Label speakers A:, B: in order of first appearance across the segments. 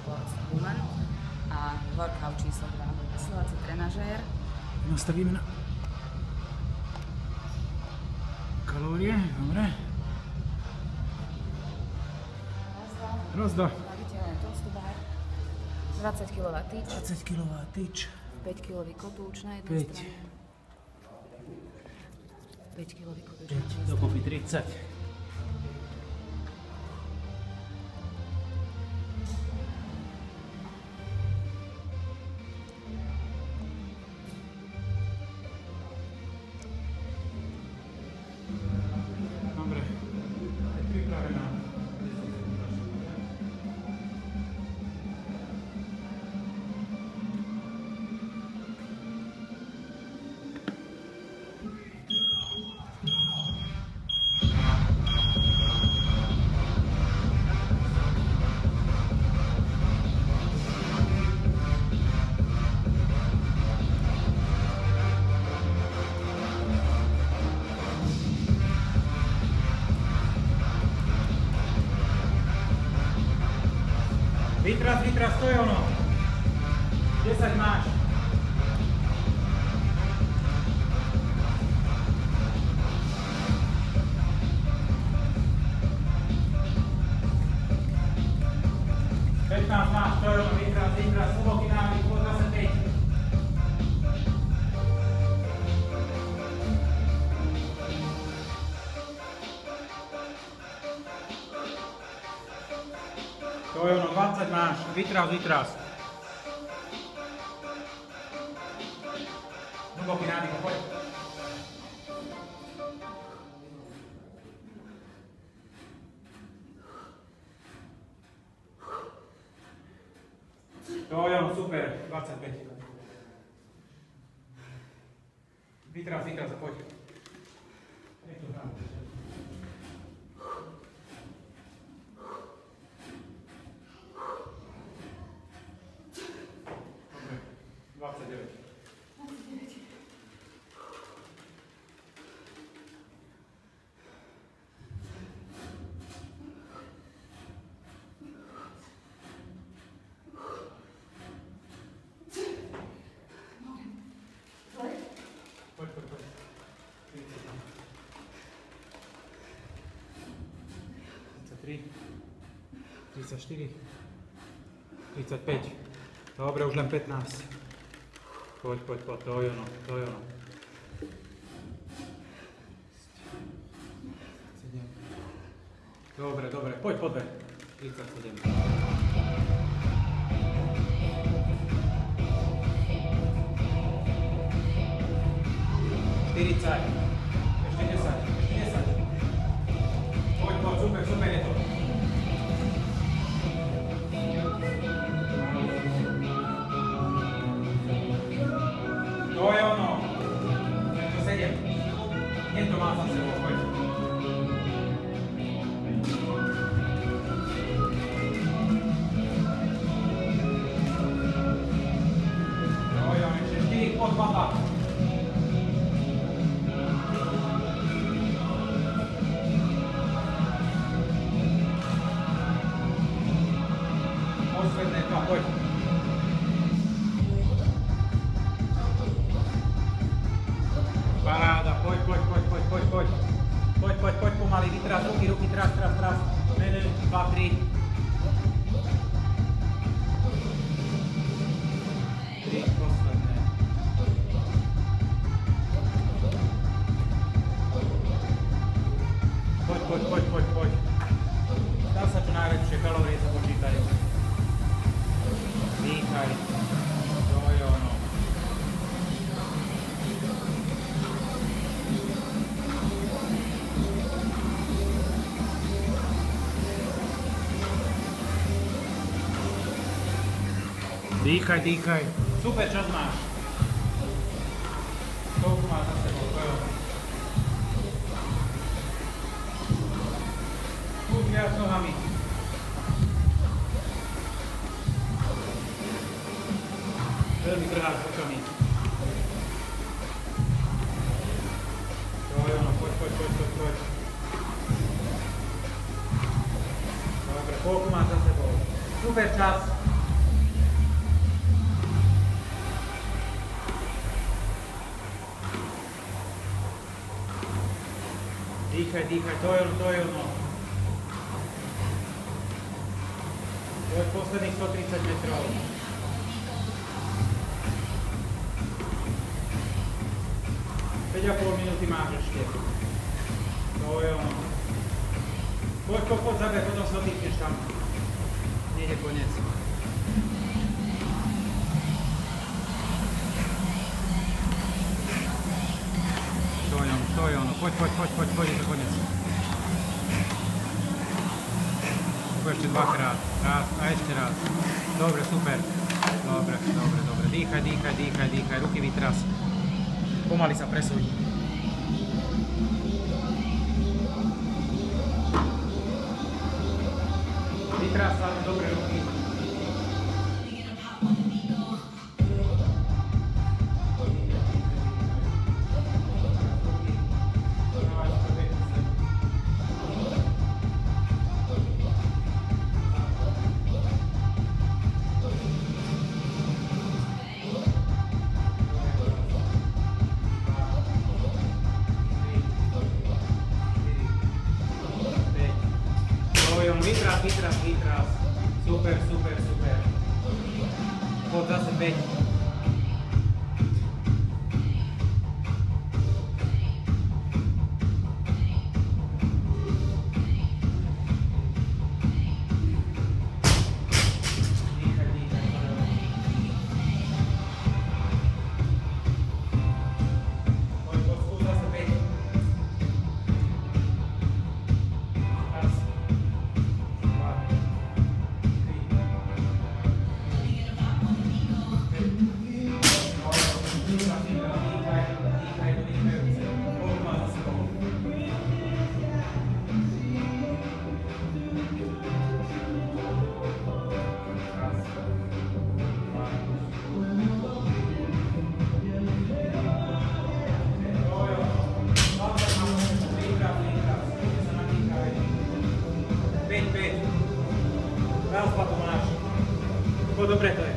A: Sport Woman a workout číslo 2, posilovací trenažér.
B: Nastavíme na kalórie, dobre. Raz, dva.
A: Vytiaľujeme toastobár, 20 kg tyč,
B: 20 kg tyč,
A: 5 kg kotúč na jednej strane, 5 kg kotúč na druhej strane.
B: dokopy 30. Dobre, je pripravená. Vytras, to je ono. 10 máš. Máš, to je ono, vytras, hlboký návik, po 25. To je ono, 20 máš, vytras. Hlboký nádych, poď. To je ono, super, 25. Vytras a poď. Nech to hrám. Poď. 33, 34, 35. Dobre, už len 15. Poď, to je ono. 7. Dobre, poď po dve. 37. 40. Ešte 10. Poď, super je to. To je ono. To 7. Nie to má za sebou, poď. To je ono, ešte 4, pod 2. Posledné 2, poď. Paráda, poď. Poď pomaly, vytras, ruky, tras. 1, 2, 3. 3, posledné. Poď. Dá sa čo najlepšie, kalórie sa počítajú. Dýchaj. To je ono. Dýchaj. Super, čas máš. Toľko máš za sebou, to je ono. Skús viac nohami. Veľmi trháš očami. To je ono, poď. Dobre, koľko máš za sebou. Super čas. Dýchaj, dýchaj, to je ono. To je posledných 130 metrov. 5,5 minúty máš ešte. To je ono. Poď, zabej, potom sa dotýkneš tam. Nejde koniec. To je ono. Poď, je to koniec. Ešte dvakrát. Raz a ešte raz. Dobre, super. Dobre. Dýchaj. Ruky vytras. Pomaly sa presuň. Vytras sa, dobre ruky. Vytras. Super. Poď zase 5. Dobre to je.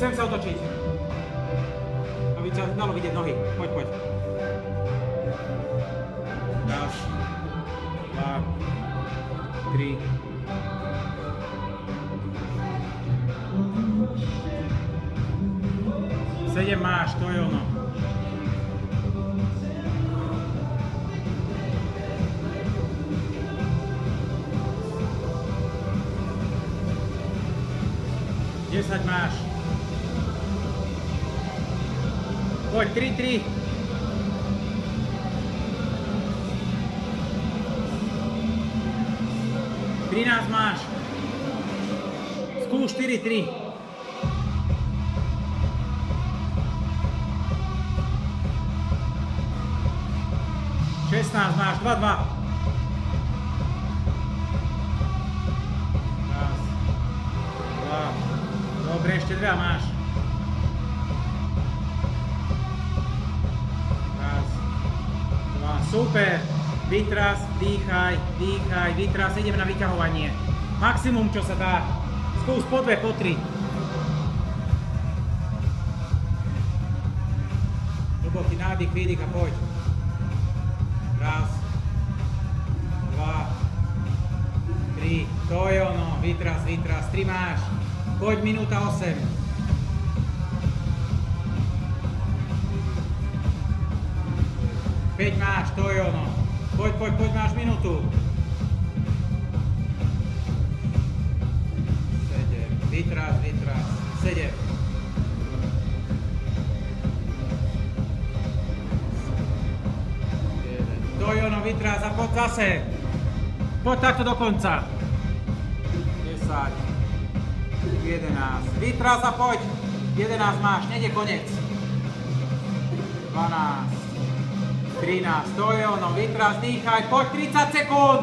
B: Sem sa otočiť, aby ťa dalo vidieť nohy. Poď. Raz, 2, 3. Sedem máš, to je ono. Desať máš. Poď, 3. 13 máš. Skúš 4, 3. 16 máš, 2, 2. Raz, 2. Dobre, ešte 2 máš. Super, vytras, dýchaj, vytras, ideme na vyťahovanie. Maximum, čo sa dá. Skús po 2, po 3. Hlboký nádych, výdych a poď. Raz, 2, 3, to je ono, vytras, 3 máš. Poď, minúta 8. 5 máš, to je ono. Poď, máš minútu. 7, vytras, 7. 8, Jono, vytráz a poď zase. Poď takto do konca. 10, 11, vytráz a poď. 11 máš, nejde koniec. 12, 13, to je ono, vytráz, dýchaj, poď 30 sekúnd.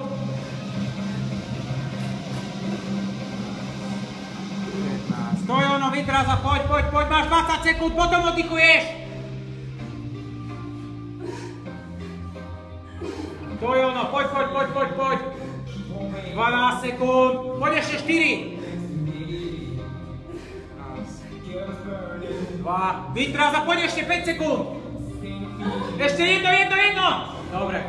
B: 15, to je ono, vytráz a poď, máš 20 sekúnd, potom oddychuješ. To je ono, poď. 12 sekúnd, poď ešte 4. 2, vytráz a poď ešte 5 sekúnd. Ešte jedno. Dobre.